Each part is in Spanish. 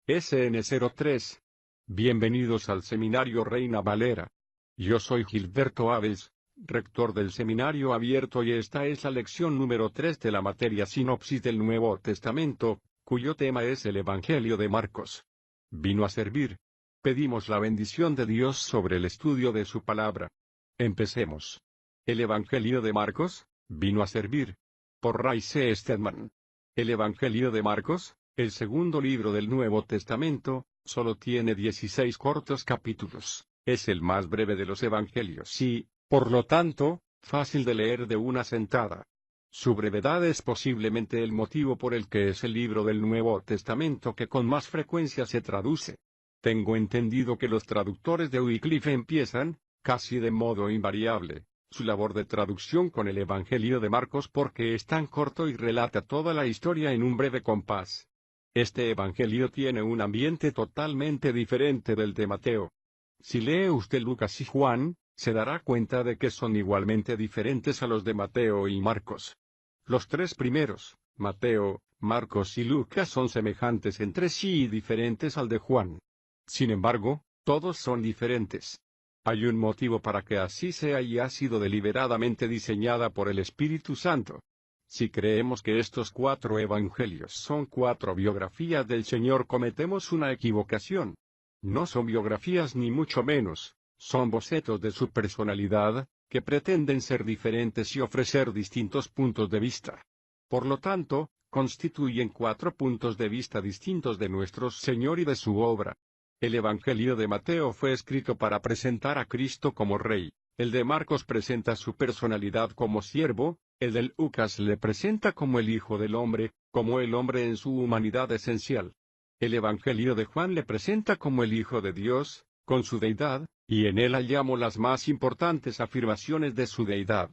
SN03. Bienvenidos al Seminario Reina Valera. Yo soy Gilberto Aves, rector del Seminario Abierto, y esta es la lección número 3 de la materia Sinopsis del Nuevo Testamento, cuyo tema es el Evangelio de Marcos. Vino a servir. Pedimos la bendición de Dios sobre el estudio de su palabra. Empecemos. El Evangelio de Marcos, vino a servir. Por Ray C. Stedman. El Evangelio de Marcos, el segundo libro del Nuevo Testamento, solo tiene 16 cortos capítulos. Es el más breve de los evangelios y, por lo tanto, fácil de leer de una sentada. Su brevedad es posiblemente el motivo por el que es el libro del Nuevo Testamento que con más frecuencia se traduce. Tengo entendido que los traductores de Wycliffe empiezan, casi de modo invariable, su labor de traducción con el Evangelio de Marcos porque es tan corto y relata toda la historia en un breve compás. Este Evangelio tiene un ambiente totalmente diferente del de Mateo. Si lee usted Lucas y Juan, se dará cuenta de que son igualmente diferentes a los de Mateo y Marcos. Los tres primeros, Mateo, Marcos y Lucas, son semejantes entre sí y diferentes al de Juan. Sin embargo, todos son diferentes. Hay un motivo para que así sea y ha sido deliberadamente diseñada por el Espíritu Santo. Si creemos que estos 4 evangelios son 4 biografías del Señor, cometemos una equivocación. No son biografías ni mucho menos, son bocetos de su personalidad, que pretenden ser diferentes y ofrecer distintos puntos de vista. Por lo tanto, constituyen 4 puntos de vista distintos de nuestro Señor y de su obra. El Evangelio de Mateo fue escrito para presentar a Cristo como Rey, el de Marcos presenta su personalidad como siervo, el de Lucas le presenta como el Hijo del Hombre, como el hombre en su humanidad esencial. El Evangelio de Juan le presenta como el Hijo de Dios, con su deidad, y en él hallamos las más importantes afirmaciones de su deidad.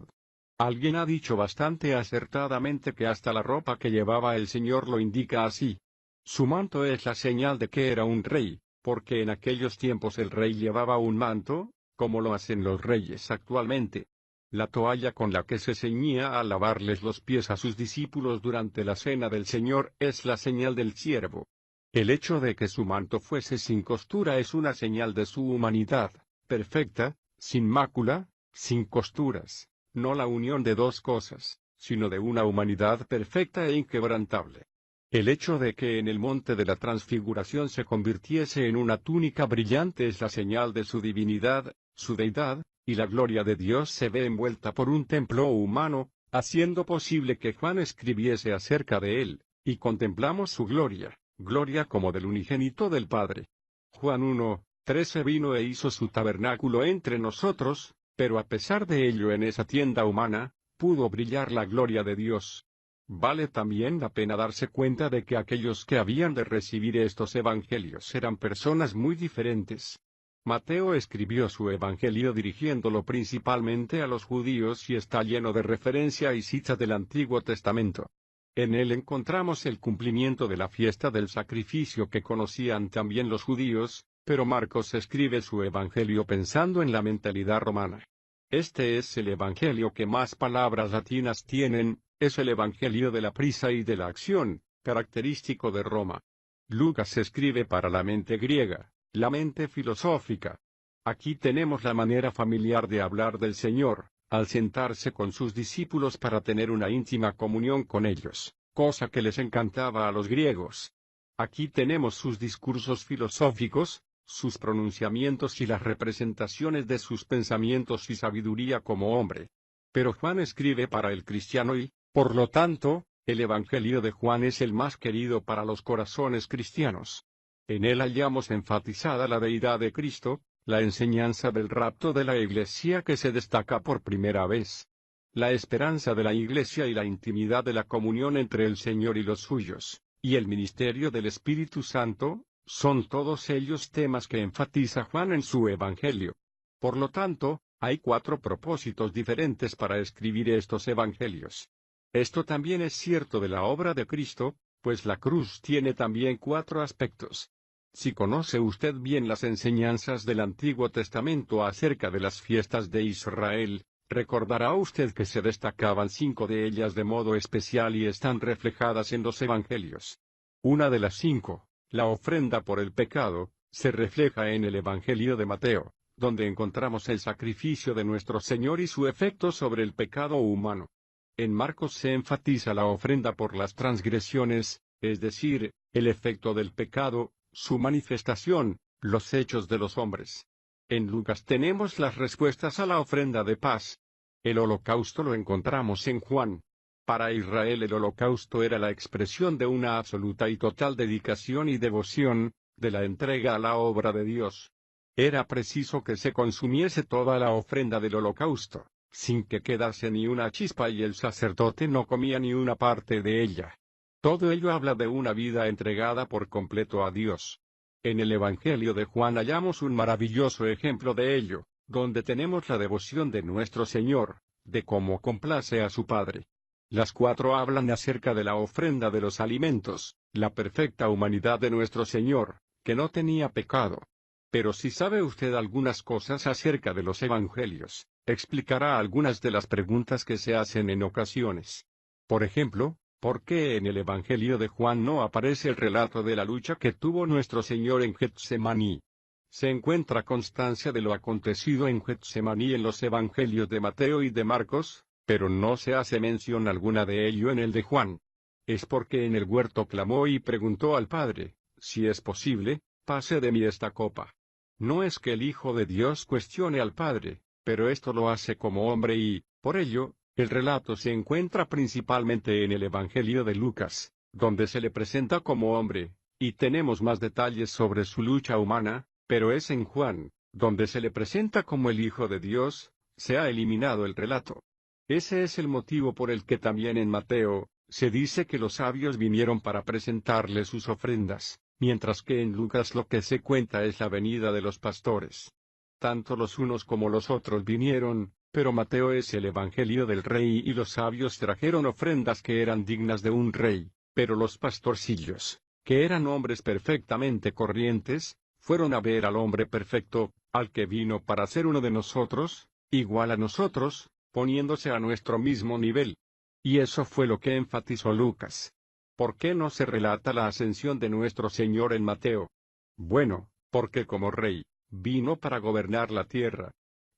Alguien ha dicho bastante acertadamente que hasta la ropa que llevaba el Señor lo indica así. Su manto es la señal de que era un rey, porque en aquellos tiempos el rey llevaba un manto, como lo hacen los reyes actualmente. La toalla con la que se ceñía al lavarles los pies a sus discípulos durante la cena del Señor es la señal del siervo. El hecho de que su manto fuese sin costura es una señal de su humanidad, perfecta, sin mácula, sin costuras, no la unión de dos cosas, sino de una humanidad perfecta e inquebrantable. El hecho de que en el monte de la transfiguración se convirtiese en una túnica brillante es la señal de su divinidad, su deidad, y la gloria de Dios se ve envuelta por un templo humano, haciendo posible que Juan escribiese acerca de él, y contemplamos su gloria, gloria como del unigénito del Padre. Juan 1:13 vino e hizo su tabernáculo entre nosotros, pero a pesar de ello en esa tienda humana, pudo brillar la gloria de Dios. Vale también la pena darse cuenta de que aquellos que habían de recibir estos evangelios eran personas muy diferentes. Mateo escribió su evangelio dirigiéndolo principalmente a los judíos y está lleno de referencia y citas del Antiguo Testamento. En él encontramos el cumplimiento de la fiesta del sacrificio que conocían también los judíos, pero Marcos escribe su evangelio pensando en la mentalidad romana. Este es el evangelio que más palabras latinas tienen. Es el Evangelio de la prisa y de la acción, característico de Roma. Lucas escribe para la mente griega, la mente filosófica. Aquí tenemos la manera familiar de hablar del Señor, al sentarse con sus discípulos para tener una íntima comunión con ellos, cosa que les encantaba a los griegos. Aquí tenemos sus discursos filosóficos, sus pronunciamientos y las representaciones de sus pensamientos y sabiduría como hombre. Pero Juan escribe para el cristiano y, por lo tanto, el Evangelio de Juan es el más querido para los corazones cristianos. En él hallamos enfatizada la deidad de Cristo, la enseñanza del rapto de la Iglesia que se destaca por primera vez. La esperanza de la Iglesia y la intimidad de la comunión entre el Señor y los suyos, y el ministerio del Espíritu Santo, son todos ellos temas que enfatiza Juan en su Evangelio. Por lo tanto, hay 4 propósitos diferentes para escribir estos evangelios. Esto también es cierto de la obra de Cristo, pues la cruz tiene también 4 aspectos. Si conoce usted bien las enseñanzas del Antiguo Testamento acerca de las fiestas de Israel, recordará usted que se destacaban 5 de ellas de modo especial y están reflejadas en los evangelios. Una de las 5, La ofrenda por el pecado se refleja en el Evangelio de Mateo, donde encontramos el sacrificio de nuestro Señor y su efecto sobre el pecado humano. En Marcos se enfatiza la ofrenda por las transgresiones, es decir, el efecto del pecado, su manifestación, los hechos de los hombres. En Lucas tenemos las respuestas a la ofrenda de paz. El holocausto lo encontramos en Juan. Para Israel el holocausto era la expresión de una absoluta y total dedicación y devoción, de la entrega a la obra de Dios. Era preciso que se consumiese toda la ofrenda del holocausto, sin que quedase ni una chispa y el sacerdote no comía ni una parte de ella. Todo ello habla de una vida entregada por completo a Dios. En el Evangelio de Juan hallamos un maravilloso ejemplo de ello, donde tenemos la devoción de nuestro Señor, de cómo complace a su Padre. Las 4 hablan acerca de la ofrenda de los alimentos, la perfecta humanidad de nuestro Señor, que no tenía pecado. Pero si sabe usted algunas cosas acerca de los Evangelios, explicará algunas de las preguntas que se hacen en ocasiones. Por ejemplo, ¿por qué en el Evangelio de Juan no aparece el relato de la lucha que tuvo nuestro Señor en Getsemaní? Se encuentra constancia de lo acontecido en Getsemaní en los Evangelios de Mateo y de Marcos, pero no se hace mención alguna de ello en el de Juan. Es porque en el huerto clamó y preguntó al Padre, si es posible, pase de mí esta copa. No es que el Hijo de Dios cuestione al Padre, pero esto lo hace como hombre y, por ello, el relato se encuentra principalmente en el Evangelio de Lucas, donde se le presenta como hombre, y tenemos más detalles sobre su lucha humana, pero es en Juan, donde se le presenta como el Hijo de Dios, se ha eliminado el relato. Ese es el motivo por el que también en Mateo, se dice que los sabios vinieron para presentarle sus ofrendas, mientras que en Lucas lo que se cuenta es la venida de los pastores. Tanto los unos como los otros vinieron, pero Mateo es el Evangelio del Rey y los sabios trajeron ofrendas que eran dignas de un rey, pero los pastorcillos, que eran hombres perfectamente corrientes, fueron a ver al hombre perfecto, al que vino para ser uno de nosotros, igual a nosotros, poniéndose a nuestro mismo nivel. Y eso fue lo que enfatizó Lucas. ¿Por qué no se relata la ascensión de nuestro Señor en Mateo? Bueno, porque como rey, vino para gobernar la tierra.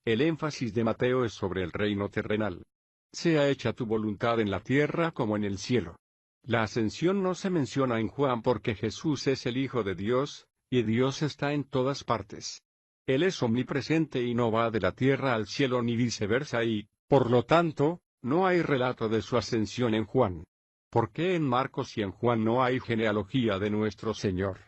El énfasis de Mateo es sobre el reino terrenal. Sea hecha tu voluntad en la tierra como en el cielo. La ascensión no se menciona en Juan porque Jesús es el Hijo de Dios, y Dios está en todas partes. Él es omnipresente y no va de la tierra al cielo ni viceversa y, por lo tanto, no hay relato de su ascensión en Juan. ¿Por qué en Marcos y en Juan no hay genealogía de nuestro Señor?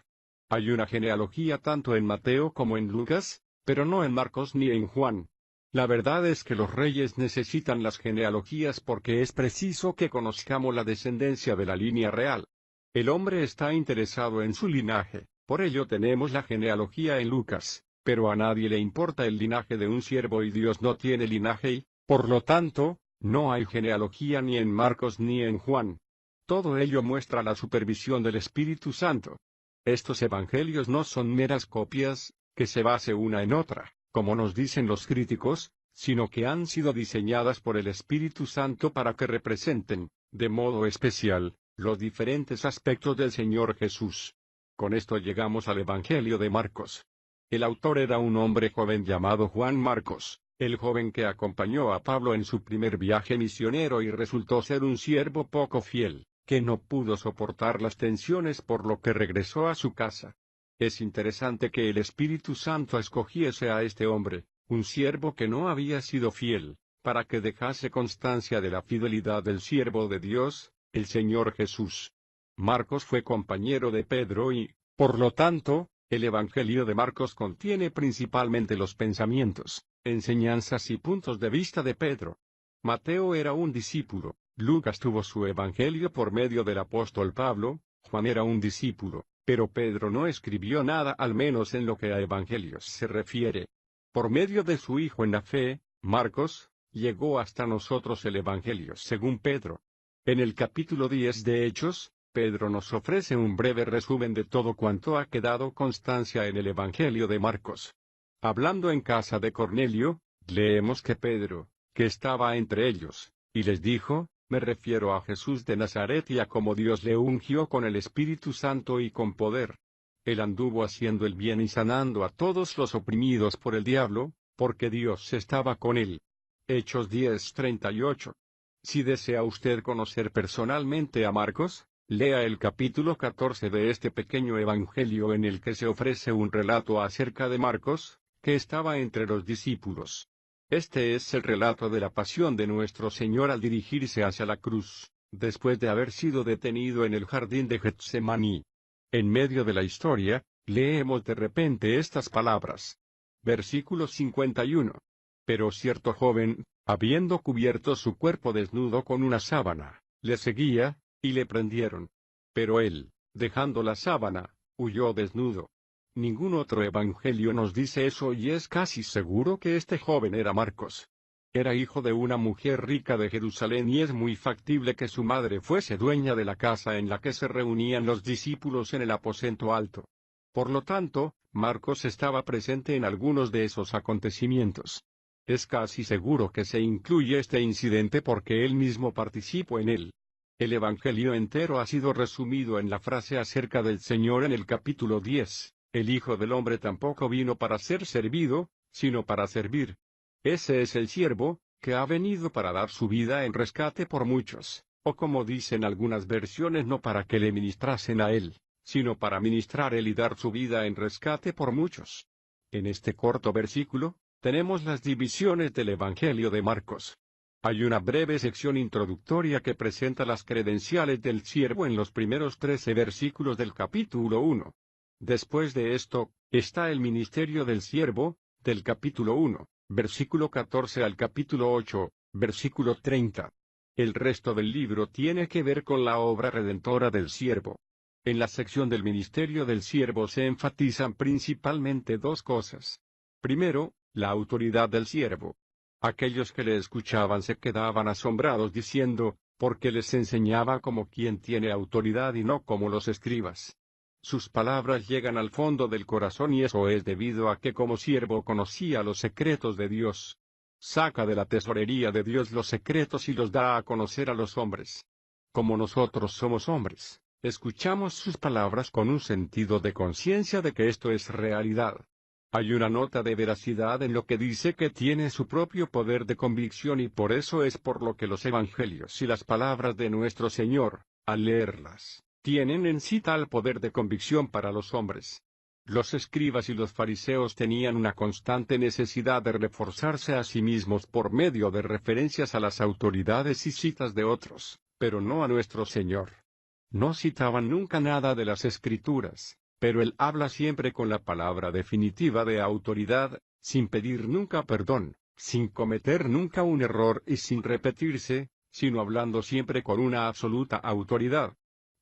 Hay una genealogía tanto en Mateo como en Lucas, pero no en Marcos ni en Juan. La verdad es que los reyes necesitan las genealogías porque es preciso que conozcamos la descendencia de la línea real. El hombre está interesado en su linaje, por ello tenemos la genealogía en Lucas, pero a nadie le importa el linaje de un siervo y Dios no tiene linaje y, por lo tanto, no hay genealogía ni en Marcos ni en Juan. Todo ello muestra la supervisión del Espíritu Santo. Estos evangelios no son meras copias, que se base una en otra, como nos dicen los críticos, sino que han sido diseñadas por el Espíritu Santo para que representen, de modo especial, los diferentes aspectos del Señor Jesús. Con esto llegamos al Evangelio de Marcos. El autor era un hombre joven llamado Juan Marcos, el joven que acompañó a Pablo en su primer viaje misionero y resultó ser un siervo poco fiel, que no pudo soportar las tensiones por lo que regresó a su casa. Es interesante que el Espíritu Santo escogiese a este hombre, un siervo que no había sido fiel, para que dejase constancia de la fidelidad del siervo de Dios, el Señor Jesús. Marcos fue compañero de Pedro y, por lo tanto, el Evangelio de Marcos contiene principalmente los pensamientos, enseñanzas y puntos de vista de Pedro. Mateo era un discípulo, Lucas tuvo su Evangelio por medio del apóstol Pablo, Juan era un discípulo, pero Pedro no escribió nada al menos en lo que a Evangelios se refiere. Por medio de su hijo en la fe, Marcos, llegó hasta nosotros el Evangelio según Pedro. En el capítulo 10 de Hechos, Pedro nos ofrece un breve resumen de todo cuanto ha quedado constancia en el Evangelio de Marcos. Hablando en casa de Cornelio, leemos que Pedro, que estaba entre ellos, y les dijo, me refiero a Jesús de Nazaret y a cómo Dios le ungió con el Espíritu Santo y con poder. Él anduvo haciendo el bien y sanando a todos los oprimidos por el diablo, porque Dios estaba con él. Hechos 10:38. Si desea usted conocer personalmente a Marcos, lea el capítulo 14 de este pequeño evangelio en el que se ofrece un relato acerca de Marcos, que estaba entre los discípulos. Este es el relato de la pasión de nuestro Señor al dirigirse hacia la cruz, después de haber sido detenido en el jardín de Getsemaní. En medio de la historia, leemos de repente estas palabras. Versículo 51. Pero cierto joven, habiendo cubierto su cuerpo desnudo con una sábana, le seguía, y le prendieron. Pero él, dejando la sábana, huyó desnudo. Ningún otro evangelio nos dice eso y es casi seguro que este joven era Marcos. Era hijo de una mujer rica de Jerusalén y es muy factible que su madre fuese dueña de la casa en la que se reunían los discípulos en el aposento alto. Por lo tanto, Marcos estaba presente en algunos de esos acontecimientos. Es casi seguro que se incluye este incidente porque él mismo participó en él. El evangelio entero ha sido resumido en la frase acerca del Señor en el capítulo 10, el Hijo del Hombre tampoco vino para ser servido, sino para servir. Ese es el siervo, que ha venido para dar su vida en rescate por muchos, o como dicen algunas versiones no para que le ministrasen a él, sino para ministrar él y dar su vida en rescate por muchos. En este corto versículo, tenemos las divisiones del Evangelio de Marcos. Hay una breve sección introductoria que presenta las credenciales del siervo en los primeros 13 versículos del capítulo 1. Después de esto, está el ministerio del siervo, del capítulo 1, versículo 14 al capítulo 8, versículo 30. El resto del libro tiene que ver con la obra redentora del siervo. En la sección del ministerio del siervo se enfatizan principalmente dos cosas. Primero, la autoridad del siervo. Aquellos que le escuchaban se quedaban asombrados diciendo, porque les enseñaba como quien tiene autoridad y no como los escribas. Sus palabras llegan al fondo del corazón y eso es debido a que como siervo conocía los secretos de Dios. Saca de la tesorería de Dios los secretos y los da a conocer a los hombres. Como nosotros somos hombres, escuchamos sus palabras con un sentido de conciencia de que esto es realidad. Hay una nota de veracidad en lo que dice que tiene su propio poder de convicción y por eso es por lo que los evangelios y las palabras de nuestro Señor, al leerlas, tienen en sí tal poder de convicción para los hombres. Los escribas y los fariseos tenían una constante necesidad de reforzarse a sí mismos por medio de referencias a las autoridades y citas de otros, pero no a nuestro Señor. No citaban nunca nada de las Escrituras, pero Él habla siempre con la palabra definitiva de autoridad, sin pedir nunca perdón, sin cometer nunca un error y sin repetirse, sino hablando siempre con una absoluta autoridad.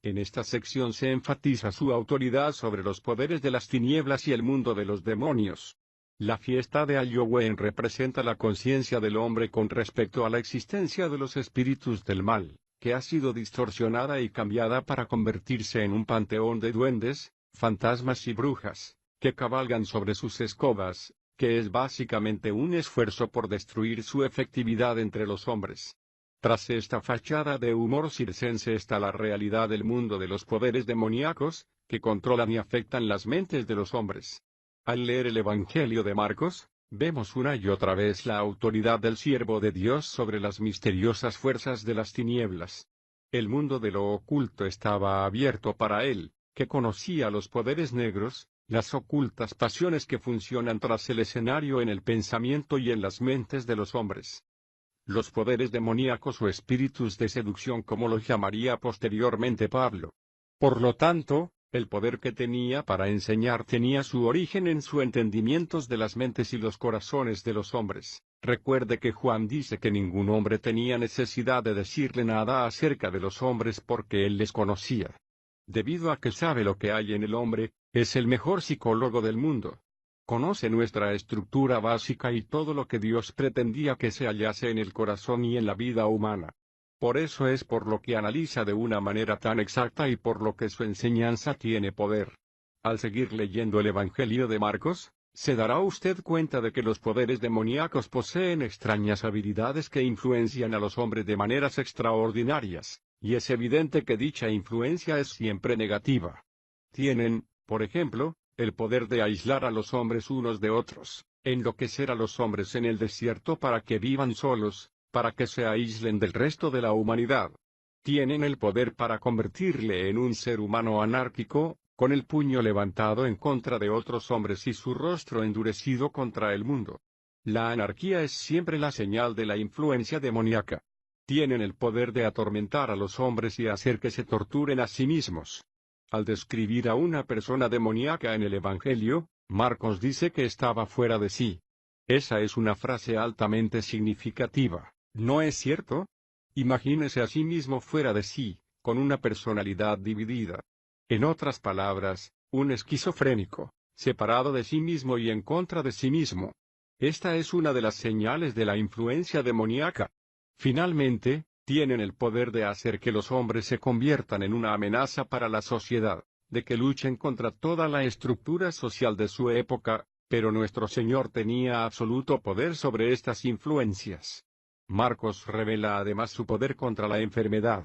En esta sección se enfatiza su autoridad sobre los poderes de las tinieblas y el mundo de los demonios. La fiesta de Halloween representa la conciencia del hombre con respecto a la existencia de los espíritus del mal, que ha sido distorsionada y cambiada para convertirse en un panteón de duendes, fantasmas y brujas, que cabalgan sobre sus escobas, que es básicamente un esfuerzo por destruir su efectividad entre los hombres. Tras esta fachada de humor circense está la realidad del mundo de los poderes demoníacos, que controlan y afectan las mentes de los hombres. Al leer el Evangelio de Marcos, vemos una y otra vez la autoridad del siervo de Dios sobre las misteriosas fuerzas de las tinieblas. El mundo de lo oculto estaba abierto para él, que conocía los poderes negros, las ocultas pasiones que funcionan tras el escenario en el pensamiento y en las mentes de los hombres. Los poderes demoníacos o espíritus de seducción como los llamaría posteriormente Pablo. Por lo tanto, el poder que tenía para enseñar tenía su origen en su entendimiento de las mentes y los corazones de los hombres. Recuerde que Juan dice que ningún hombre tenía necesidad de decirle nada acerca de los hombres porque él les conocía. Debido a que sabe lo que hay en el hombre, es el mejor psicólogo del mundo. Conoce nuestra estructura básica y todo lo que Dios pretendía que se hallase en el corazón y en la vida humana. Por eso es por lo que analiza de una manera tan exacta y por lo que su enseñanza tiene poder. Al seguir leyendo el Evangelio de Marcos, se dará usted cuenta de que los poderes demoníacos poseen extrañas habilidades que influencian a los hombres de maneras extraordinarias, y es evidente que dicha influencia es siempre negativa. Tienen, Por ejemplo, el poder de aislar a los hombres unos de otros, enloquecer a los hombres en el desierto para que vivan solos, para que se aíslen del resto de la humanidad. Tienen el poder para convertirle en un ser humano anárquico, con el puño levantado en contra de otros hombres y su rostro endurecido contra el mundo. La anarquía es siempre la señal de la influencia demoníaca. Tienen el poder de atormentar a los hombres y hacer que se torturen a sí mismos. Al describir a una persona demoníaca en el Evangelio, Marcos dice que estaba fuera de sí. Esa es una frase altamente significativa, ¿no es cierto? Imagínese a sí mismo fuera de sí, con una personalidad dividida. En otras palabras, un esquizofrénico, separado de sí mismo y en contra de sí mismo. Esta es una de las señales de la influencia demoníaca. Finalmente, tienen el poder de hacer que los hombres se conviertan en una amenaza para la sociedad, de que luchen contra toda la estructura social de su época, pero nuestro Señor tenía absoluto poder sobre estas influencias. Marcos revela además su poder contra la enfermedad.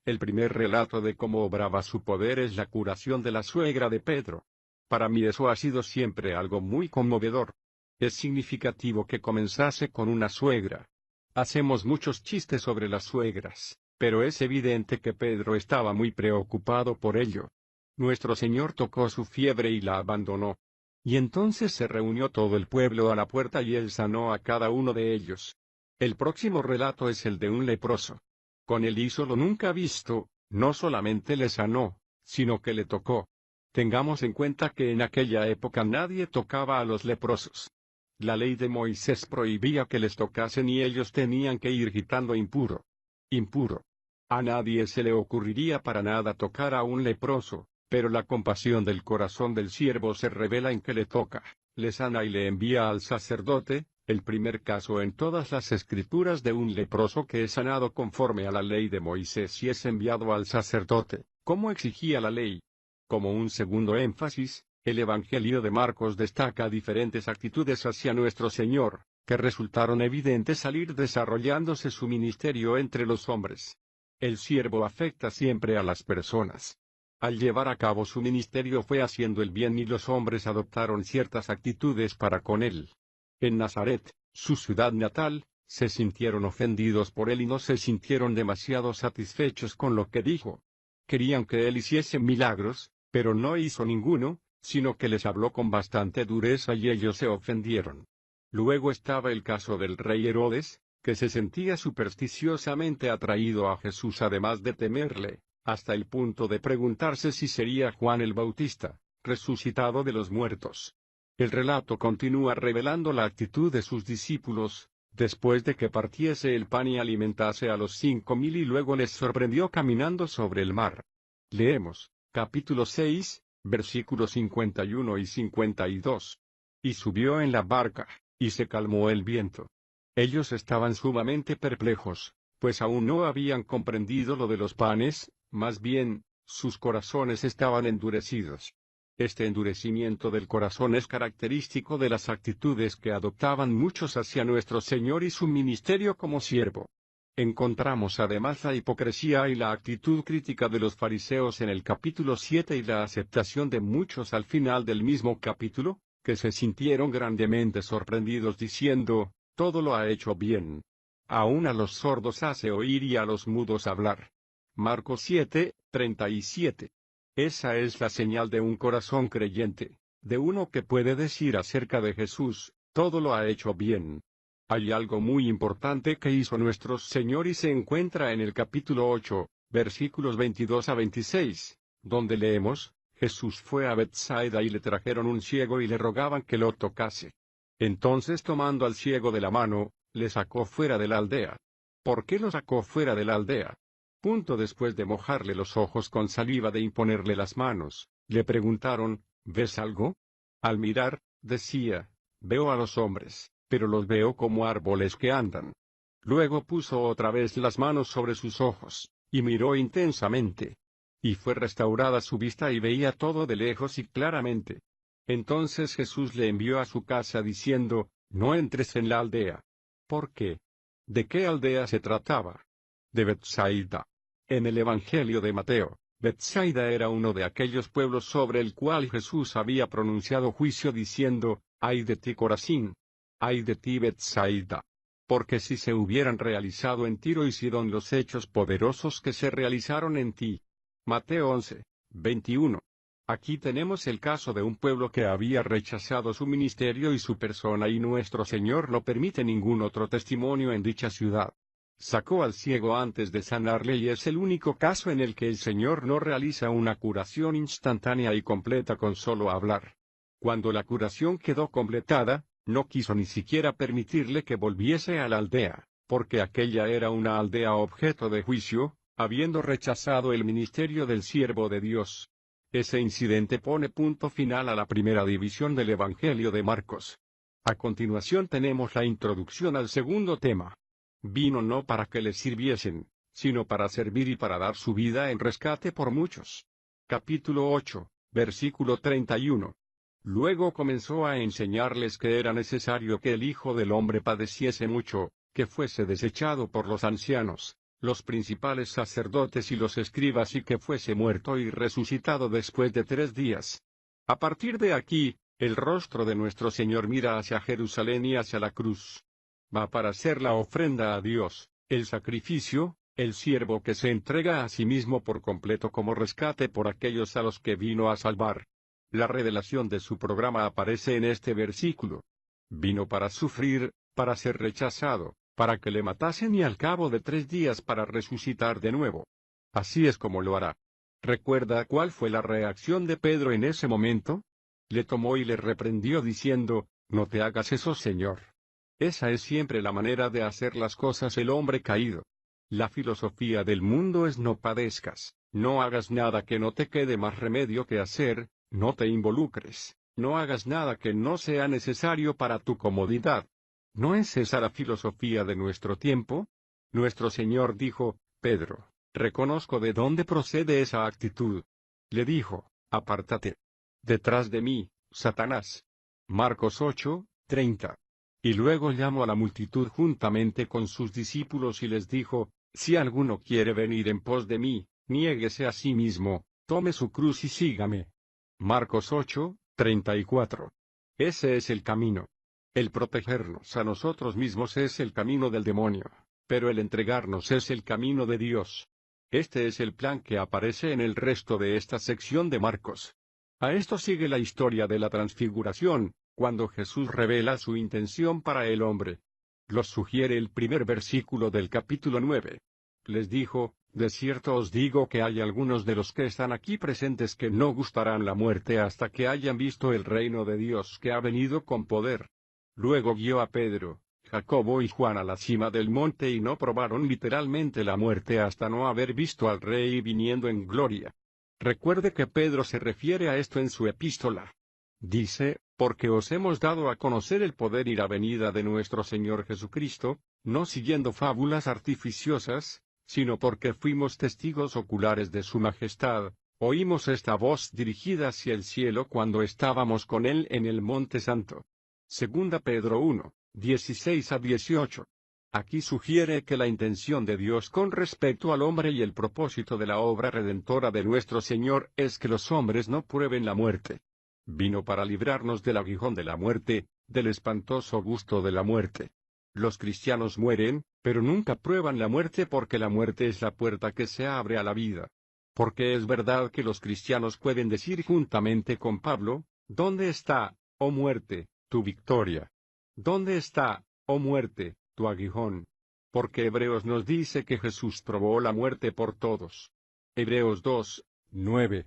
El primer relato de cómo obraba su poder es la curación de la suegra de Pedro. Para mí eso ha sido siempre algo muy conmovedor. Es significativo que comenzase con una suegra. Hacemos muchos chistes sobre las suegras, pero es evidente que Pedro estaba muy preocupado por ello. Nuestro Señor tocó su fiebre y la abandonó. Y entonces se reunió todo el pueblo a la puerta y él sanó a cada uno de ellos. El próximo relato es el de un leproso. Con él hizo lo nunca visto, no solamente le sanó, sino que le tocó. Tengamos en cuenta que en aquella época nadie tocaba a los leprosos. La ley de Moisés prohibía que les tocasen y ellos tenían que ir gritando impuro. Impuro. A nadie se le ocurriría para nada tocar a un leproso, pero la compasión del corazón del siervo se revela en que le toca, le sana y le envía al sacerdote, el primer caso en todas las escrituras de un leproso que es sanado conforme a la ley de Moisés y es enviado al sacerdote, como exigía la ley. Como un segundo énfasis, el Evangelio de Marcos destaca diferentes actitudes hacia nuestro Señor, que resultaron evidentes al ir desarrollándose su ministerio entre los hombres. El siervo afecta siempre a las personas. Al llevar a cabo su ministerio fue haciendo el bien y los hombres adoptaron ciertas actitudes para con él. En Nazaret, su ciudad natal, se sintieron ofendidos por él y no se sintieron demasiado satisfechos con lo que dijo. Querían que él hiciese milagros, pero no hizo ninguno, sino que les habló con bastante dureza y ellos se ofendieron. Luego estaba el caso del rey Herodes, que se sentía supersticiosamente atraído a Jesús además de temerle, hasta el punto de preguntarse si sería Juan el Bautista, resucitado de los muertos. El relato continúa revelando la actitud de sus discípulos, después de que partiese el pan y alimentase a los 5.000 y luego les sorprendió caminando sobre el mar. Leemos, capítulo 6, versículos 51 y 52. Y subió en la barca, y se calmó el viento. Ellos estaban sumamente perplejos, pues aún no habían comprendido lo de los panes, más bien, sus corazones estaban endurecidos. Este endurecimiento del corazón es característico de las actitudes que adoptaban muchos hacia nuestro Señor y su ministerio como siervo. Encontramos además la hipocresía y la actitud crítica de los fariseos en el capítulo 7 y la aceptación de muchos al final del mismo capítulo, que se sintieron grandemente sorprendidos diciendo, todo lo ha hecho bien. Aún a los sordos hace oír y a los mudos hablar. Marcos 7, 37. Esa es la señal de un corazón creyente, de uno que puede decir acerca de Jesús, todo lo ha hecho bien. Hay algo muy importante que hizo nuestro Señor y se encuentra en el capítulo 8, versículos 22 a 26, donde leemos, Jesús fue a Betsaida y le trajeron un ciego y le rogaban que lo tocase. Entonces tomando al ciego de la mano, le sacó fuera de la aldea. ¿Por qué lo sacó fuera de la aldea? Después de mojarle los ojos con saliva de imponerle las manos, le preguntaron, ¿ves algo? Al mirar, decía, veo a los hombres, pero los veo como árboles que andan. Luego puso otra vez las manos sobre sus ojos, y miró intensamente. Y fue restaurada su vista y veía todo de lejos y claramente. Entonces Jesús le envió a su casa diciendo, no entres en la aldea. ¿Por qué? ¿De qué aldea se trataba? De Betsaida. En el Evangelio de Mateo, Betsaida era uno de aquellos pueblos sobre el cual Jesús había pronunciado juicio diciendo, «Ay de ti Corazín, ay de ti Betsaida. Porque si se hubieran realizado en Tiro y Sidón los hechos poderosos que se realizaron en ti». Mateo 11, 21. Aquí tenemos el caso de un pueblo que había rechazado su ministerio y su persona, y nuestro Señor no permite ningún otro testimonio en dicha ciudad. Sacó al ciego antes de sanarle, y es el único caso en el que el Señor no realiza una curación instantánea y completa con solo hablar. Cuando la curación quedó completada, no quiso ni siquiera permitirle que volviese a la aldea, porque aquella era una aldea objeto de juicio, habiendo rechazado el ministerio del siervo de Dios. Ese incidente pone punto final a la primera división del Evangelio de Marcos. A continuación tenemos la introducción al segundo tema. Vino no para que le sirviesen, sino para servir y para dar su vida en rescate por muchos. Capítulo 8, versículo 31. Luego comenzó a enseñarles que era necesario que el Hijo del Hombre padeciese mucho, que fuese desechado por los ancianos, los principales sacerdotes y los escribas, y que fuese muerto y resucitado después de 3 días. A partir de aquí, el rostro de nuestro Señor mira hacia Jerusalén y hacia la cruz. Va para hacer la ofrenda a Dios, el sacrificio, el siervo que se entrega a sí mismo por completo como rescate por aquellos a los que vino a salvar. La revelación de su programa aparece en este versículo. Vino para sufrir, para ser rechazado, para que le matasen y al cabo de 3 días para resucitar de nuevo. Así es como lo hará. ¿Recuerda cuál fue la reacción de Pedro en ese momento? Le tomó y le reprendió diciendo, «No te hagas eso, Señor». Esa es siempre la manera de hacer las cosas el hombre caído. La filosofía del mundo es no padezcas, no hagas nada que no te quede más remedio que hacer, no te involucres, no hagas nada que no sea necesario para tu comodidad. ¿No es esa la filosofía de nuestro tiempo? Nuestro Señor dijo, «Pedro, reconozco de dónde procede esa actitud». Le dijo, «Apártate detrás de mí, Satanás». Marcos 8, 30. Y luego llamó a la multitud juntamente con sus discípulos y les dijo, «Si alguno quiere venir en pos de mí, niéguese a sí mismo, tome su cruz y sígame». Marcos 8, 34. Ese es el camino. El protegernos a nosotros mismos es el camino del demonio, pero el entregarnos es el camino de Dios. Este es el plan que aparece en el resto de esta sección de Marcos. A esto sigue la historia de la transfiguración, cuando Jesús revela su intención para el hombre. Los sugiere el primer versículo del capítulo 9. Les dijo, «De cierto os digo que hay algunos de los que están aquí presentes que no gustarán la muerte hasta que hayan visto el reino de Dios que ha venido con poder». Luego guió a Pedro, Jacobo y Juan a la cima del monte y no probaron literalmente la muerte hasta no haber visto al Rey viniendo en gloria. Recuerde que Pedro se refiere a esto en su epístola. Dice, «Porque os hemos dado a conocer el poder y la venida de nuestro Señor Jesucristo, no siguiendo fábulas artificiosas, sino porque fuimos testigos oculares de su majestad, oímos esta voz dirigida hacia el cielo cuando estábamos con él en el Monte Santo». Segunda Pedro 1, 16 a 18. Aquí sugiere que la intención de Dios con respecto al hombre y el propósito de la obra redentora de nuestro Señor es que los hombres no prueben la muerte. Vino para librarnos del aguijón de la muerte, del espantoso gusto de la muerte. Los cristianos mueren, pero nunca prueban la muerte porque la muerte es la puerta que se abre a la vida. Porque es verdad que los cristianos pueden decir juntamente con Pablo, «¿Dónde está, oh muerte, tu victoria? ¿Dónde está, oh muerte, tu aguijón?» Porque Hebreos nos dice que Jesús probó la muerte por todos. Hebreos 2, 9.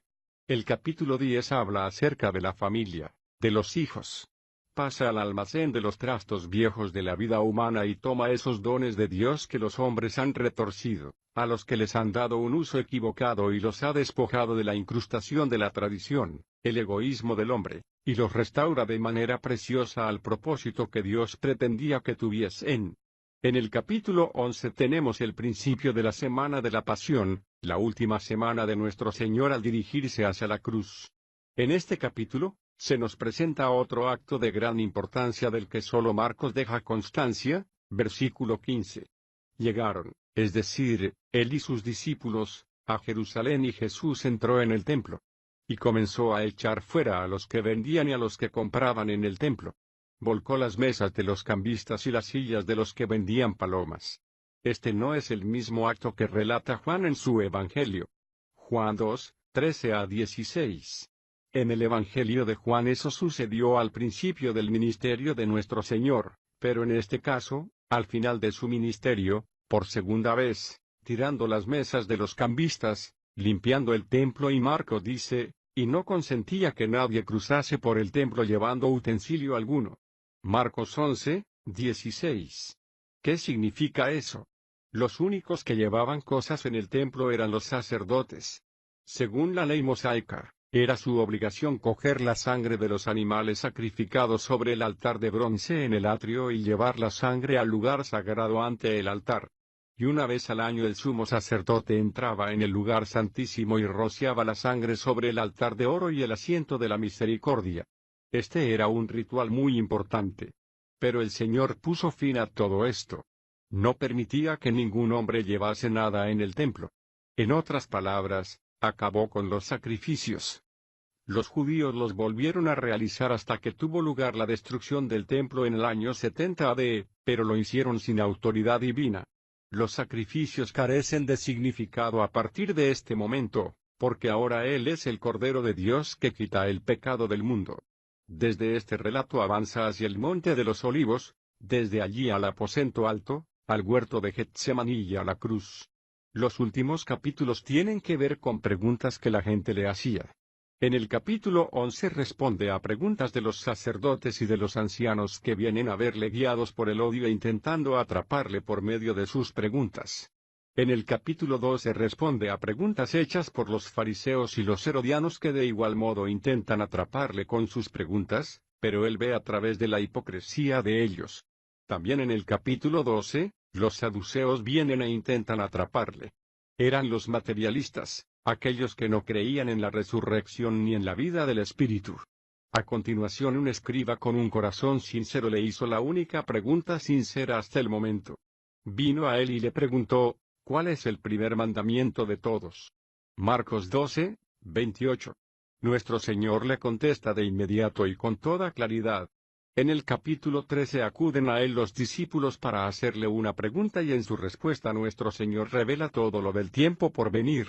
El capítulo 10 habla acerca de la familia, de los hijos. Pasa al almacén de los trastos viejos de la vida humana y toma esos dones de Dios que los hombres han retorcido, a los que les han dado un uso equivocado y los ha despojado de la incrustación de la tradición, el egoísmo del hombre, y los restaura de manera preciosa al propósito que Dios pretendía que tuviesen. En el capítulo 11 tenemos el principio de la semana de la Pasión, la última semana de nuestro Señor al dirigirse hacia la cruz. En este capítulo, se nos presenta otro acto de gran importancia del que solo Marcos deja constancia, versículo 15. Llegaron, es decir, él y sus discípulos, a Jerusalén, y Jesús entró en el templo. Y comenzó a echar fuera a los que vendían y a los que compraban en el templo. Volcó las mesas de los cambistas y las sillas de los que vendían palomas. Este no es el mismo acto que relata Juan en su Evangelio. Juan 2, 13-16. En el Evangelio de Juan eso sucedió al principio del ministerio de nuestro Señor, pero en este caso, al final de su ministerio, por segunda vez, tirando las mesas de los cambistas, limpiando el templo. Y Marcos dice, y no consentía que nadie cruzase por el templo llevando utensilio alguno. Marcos 11, 16. ¿Qué significa eso? Los únicos que llevaban cosas en el templo eran los sacerdotes. Según la ley mosaica, era su obligación coger la sangre de los animales sacrificados sobre el altar de bronce en el atrio y llevar la sangre al lugar sagrado ante el altar. Y una vez al año el sumo sacerdote entraba en el lugar santísimo y rociaba la sangre sobre el altar de oro y el asiento de la misericordia. Este era un ritual muy importante. Pero el Señor puso fin a todo esto. No permitía que ningún hombre llevase nada en el templo. En otras palabras, acabó con los sacrificios. Los judíos los volvieron a realizar hasta que tuvo lugar la destrucción del templo en el año 70 AD, pero lo hicieron sin autoridad divina. Los sacrificios carecen de significado a partir de este momento, porque ahora Él es el Cordero de Dios que quita el pecado del mundo. Desde este relato avanza hacia el Monte de los Olivos, desde allí al aposento alto, al huerto de Getsemaní y a la cruz. Los últimos capítulos tienen que ver con preguntas que la gente le hacía. En el capítulo 11 responde a preguntas de los sacerdotes y de los ancianos que vienen a verle guiados por el odio e intentando atraparle por medio de sus preguntas. En el capítulo 12 responde a preguntas hechas por los fariseos y los herodianos que de igual modo intentan atraparle con sus preguntas, pero él ve a través de la hipocresía de ellos. También en el capítulo 12, los saduceos vienen e intentan atraparle. Eran los materialistas, aquellos que no creían en la resurrección ni en la vida del Espíritu. A continuación un escriba con un corazón sincero le hizo la única pregunta sincera hasta el momento. Vino a él y le preguntó, ¿cuál es el primer mandamiento de todos? Marcos 12, 28. Nuestro Señor le contesta de inmediato y con toda claridad. En el capítulo 13 acuden a él los discípulos para hacerle una pregunta y en su respuesta nuestro Señor revela todo lo del tiempo por venir.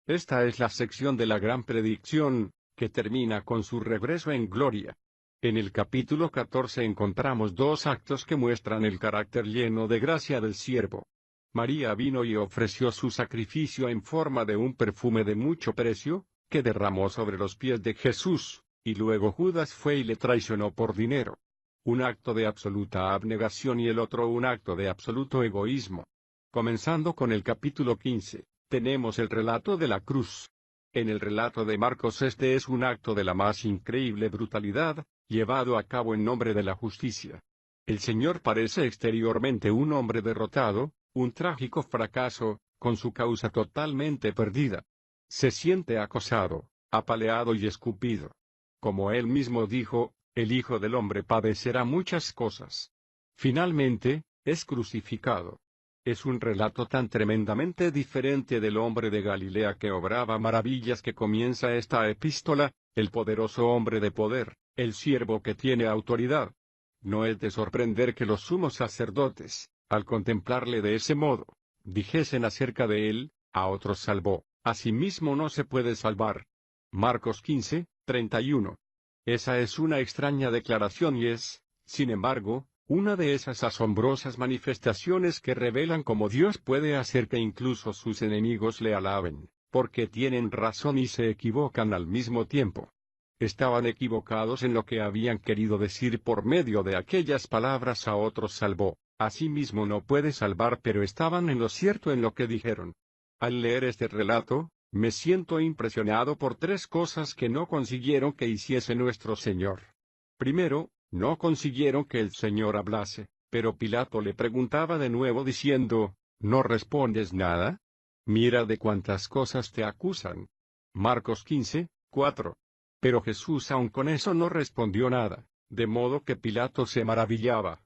Esta es la sección de la gran predicción, que termina con su regreso en gloria. En el capítulo 14 encontramos dos actos que muestran el carácter lleno de gracia del siervo. María vino y ofreció su sacrificio en forma de un perfume de mucho precio, que derramó sobre los pies de Jesús, y luego Judas fue y le traicionó por dinero. Un acto de absoluta abnegación y el otro un acto de absoluto egoísmo. Comenzando con el capítulo 15, tenemos el relato de la cruz. En el relato de Marcos este es un acto de la más increíble brutalidad, llevado a cabo en nombre de la justicia. El Señor parece exteriormente un hombre derrotado, un trágico fracaso, con su causa totalmente perdida. Se siente acosado, apaleado y escupido. Como él mismo dijo, el Hijo del Hombre padecerá muchas cosas. Finalmente, es crucificado. Es un relato tan tremendamente diferente del hombre de Galilea que obraba maravillas que comienza esta epístola, el poderoso hombre de poder, el siervo que tiene autoridad. No es de sorprender que los sumos sacerdotes, al contemplarle de ese modo, dijesen acerca de él, a otros salvó, a sí mismo no se puede salvar. Marcos 15, 31. Esa es una extraña declaración y es, sin embargo, una de esas asombrosas manifestaciones que revelan cómo Dios puede hacer que incluso sus enemigos le alaben, porque tienen razón y se equivocan al mismo tiempo. Estaban equivocados en lo que habían querido decir por medio de aquellas palabras a otros salvó, a sí mismo no puede salvar, pero estaban en lo cierto en lo que dijeron. Al leer este relato, me siento impresionado por tres cosas que no consiguieron que hiciese nuestro Señor. Primero, no consiguieron que el Señor hablase, pero Pilato le preguntaba de nuevo diciendo, ¿no respondes nada? Mira de cuántas cosas te acusan. Marcos 15, 4. Pero Jesús aun con eso no respondió nada, de modo que Pilato se maravillaba.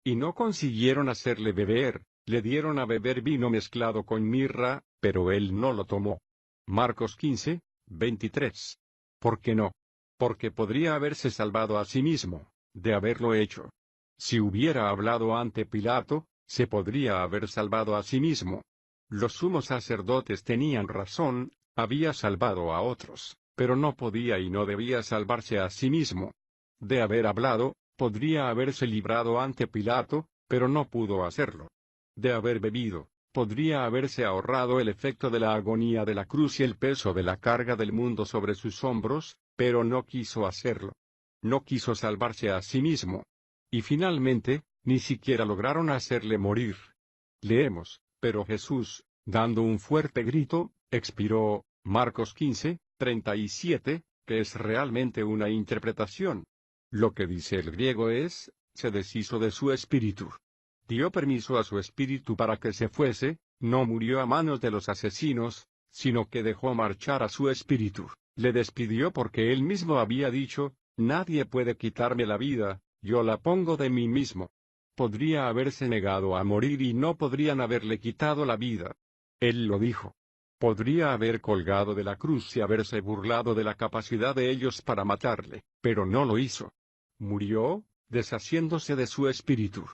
Y no consiguieron hacerle beber, le dieron a beber vino mezclado con mirra, pero él no lo tomó. Marcos 15, 23. ¿Por qué no? Porque podría haberse salvado a sí mismo, de haberlo hecho. Si hubiera hablado ante Pilato, se podría haber salvado a sí mismo. Los sumos sacerdotes tenían razón, había salvado a otros, pero no podía y no debía salvarse a sí mismo. De haber hablado, podría haberse librado ante Pilato, pero no pudo hacerlo. De haber bebido, podría haberse ahorrado el efecto de la agonía de la cruz y el peso de la carga del mundo sobre sus hombros, pero no quiso hacerlo. No quiso salvarse a sí mismo. Y finalmente, ni siquiera lograron hacerle morir. Leemos, pero Jesús, dando un fuerte grito, expiró, Marcos 15, 37, que es realmente una interpretación. Lo que dice el griego es, se deshizo de su espíritu. Dio permiso a su espíritu para que se fuese, no murió a manos de los asesinos, sino que dejó marchar a su espíritu, le despidió porque él mismo había dicho, nadie puede quitarme la vida, yo la pongo de mí mismo. Podría haberse negado a morir y no podrían haberle quitado la vida. Él lo dijo. Podría haber colgado de la cruz y haberse burlado de la capacidad de ellos para matarle, pero no lo hizo. Murió, deshaciéndose de su espíritu.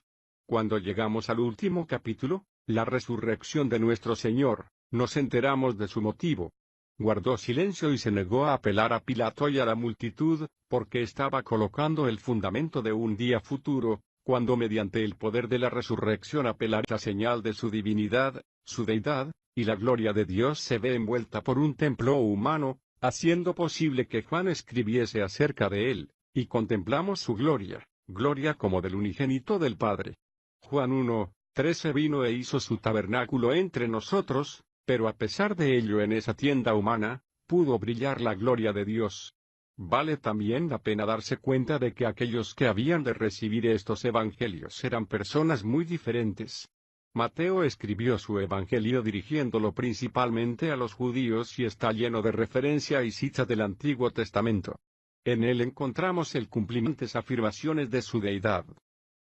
Cuando llegamos al último capítulo, la resurrección de nuestro Señor, nos enteramos de su motivo. Guardó silencio y se negó a apelar a Pilato y a la multitud, porque estaba colocando el fundamento de un día futuro, cuando mediante el poder de la resurrección apelaría a señal de su divinidad, su deidad, y la gloria de Dios se ve envuelta por un templo humano, haciendo posible que Juan escribiese acerca de él, y contemplamos su gloria, gloria como del unigénito del Padre. Juan 1, 13 vino e hizo su tabernáculo entre nosotros, pero a pesar de ello en esa tienda humana, pudo brillar la gloria de Dios. Vale también la pena darse cuenta de que aquellos que habían de recibir estos evangelios eran personas muy diferentes. Mateo escribió su evangelio dirigiéndolo principalmente a los judíos y está lleno de referencia y citas del Antiguo Testamento. En él encontramos el cumplimiento de afirmaciones de su deidad.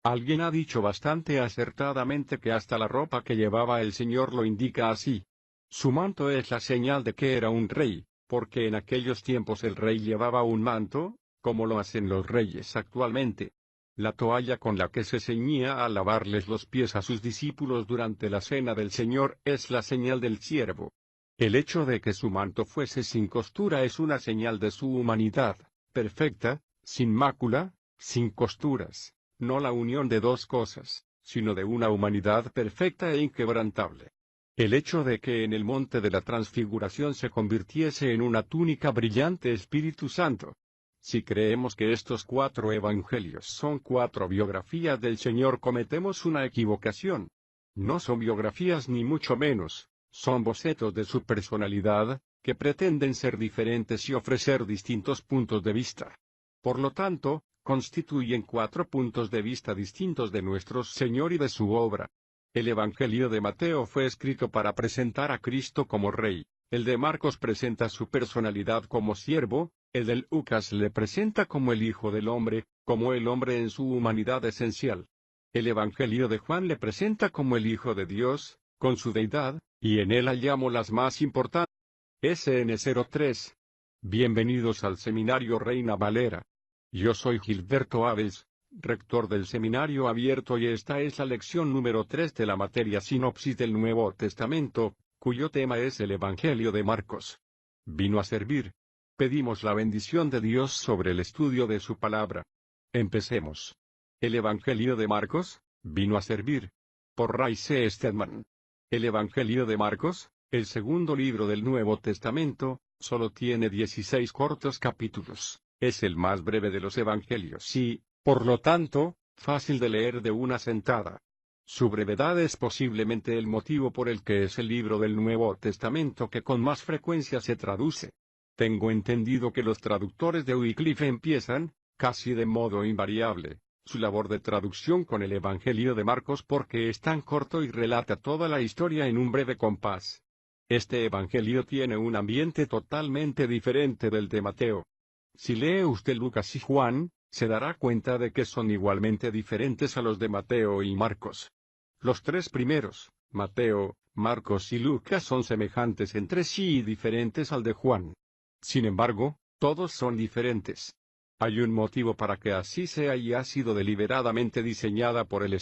Alguien ha dicho bastante acertadamente que hasta la ropa que llevaba el Señor lo indica así. Su manto es la señal de que era un rey, porque en aquellos tiempos el rey llevaba un manto, como lo hacen los reyes actualmente. La toalla con la que se ceñía al lavarles los pies a sus discípulos durante la cena del Señor es la señal del siervo. El hecho de que su manto fuese sin costura es una señal de su humanidad, perfecta, sin mácula, sin costuras, no la unión de dos cosas, sino de una humanidad perfecta e inquebrantable. El hecho de que en el monte de la transfiguración se convirtiese en una túnica brillante Espíritu Santo. Si creemos que estos 4 evangelios son 4 biografías del Señor, cometemos una equivocación. No son biografías ni mucho menos, son bocetos de su personalidad, que pretenden ser diferentes y ofrecer distintos puntos de vista. Por lo tanto, constituyen 4 puntos de vista distintos de nuestro Señor y de su obra. El Evangelio de Mateo fue escrito para presentar a Cristo como Rey, el de Marcos presenta su personalidad como siervo, el de Lucas le presenta como el Hijo del Hombre, como el hombre en su humanidad esencial. El Evangelio de Juan le presenta como el Hijo de Dios, con su deidad, y en él hallamos las más importantes. SN03. Bienvenidos al Seminario Reina Valera. Yo soy Gilberto Aves, rector del Seminario Abierto y esta es la lección número 3 de la materia Sinopsis del Nuevo Testamento, cuyo tema es el Evangelio de Marcos. Vino a servir. Pedimos la bendición de Dios sobre el estudio de su palabra. Empecemos. El Evangelio de Marcos, vino a servir. Por Ray C. Stedman. El Evangelio de Marcos, el segundo libro del Nuevo Testamento, solo tiene 16 cortos capítulos. Es el más breve de los Evangelios y, por lo tanto, fácil de leer de una sentada. Su brevedad es posiblemente el motivo por el que es el libro del Nuevo Testamento que con más frecuencia se traduce. Tengo entendido que los traductores de Wycliffe empiezan, casi de modo invariable, su labor de traducción con el Evangelio de Marcos porque es tan corto y relata toda la historia en un breve compás. Este Evangelio tiene un ambiente totalmente diferente del de Mateo. Si lee usted Lucas y Juan, se dará cuenta de que son igualmente diferentes a los de Mateo y Marcos. Los 3 primeros, Mateo, Marcos y Lucas son semejantes entre sí y diferentes al de Juan. Sin embargo, todos son diferentes. Hay un motivo para que así sea y ha sido deliberadamente diseñada por el